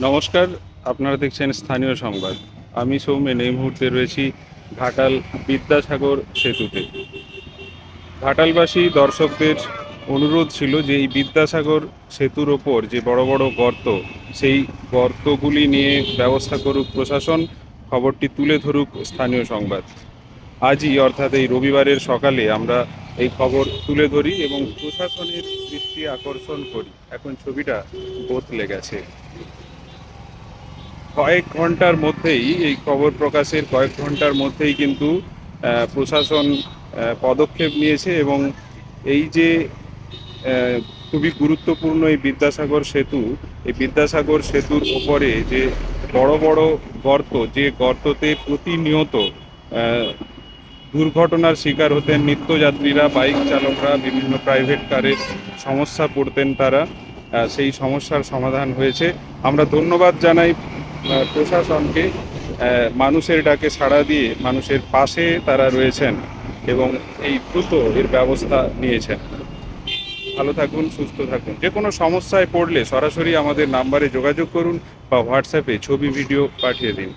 নমস্কার, আপনারা দেখছেন স্থানীয় সংবাদ। আমি সৌমেন এই মুহূর্তে রয়েছি ঘাটাল বিদ্যাসাগর সেতুতে। ঘাটালবাসী দর্শকদের অনুরোধ ছিল যে এই বিদ্যাসাগর সেতুর ওপর যে বড় বড় গর্ত, সেই গর্তগুলি নিয়ে ব্যবস্থা করুক প্রশাসন, খবরটি তুলে ধরুক স্থানীয় সংবাদ। আজই অর্থাৎ এই রবিবারের সকালে আমরা এই খবর তুলে ধরি এবং প্রশাসনের দৃষ্টি আকর্ষণ করি। এখন ছবিটা বদলে গেছে। কয়েক ঘন্টার মধ্যেই এই খবর প্রকাশের কয়েক ঘন্টার মধ্যেই কিন্তু প্রশাসন পদক্ষেপ নিয়েছে এবং এই যে আহ, খুবই গুরুত্বপূর্ণ এই বিদ্যাসাগর সেতু, এই বিদ্যাসাগর সেতুর ওপরে যে বড় বড় গর্ত, যে গর্ততে প্রতিনিয়ত আহ, দুর্ঘটনার শিকার হতেন নিত্যযাত্রীরা, বাইক চালকরা, বিভিন্ন প্রাইভেট কারে সমস্যা পড়তেন তারা, সেই সমস্যার সমাধান হয়েছে। আমরা ধন্যবাদ জানাই প্রশাসনকে। মানুষের ডাকে সাড়া দিয়ে মানুষের পাশে তারা রয়েছেন এবং এই দ্রুত এর ব্যবস্থা নিয়েছেন। ভালো থাকুন, সুস্থ থাকুন। যে কোনো সমস্যায় পড়লে সরাসরি আমাদের নাম্বারে যোগাযোগ করুন বা হোয়াটসঅ্যাপে ছবি ভিডিও পাঠিয়ে দিন।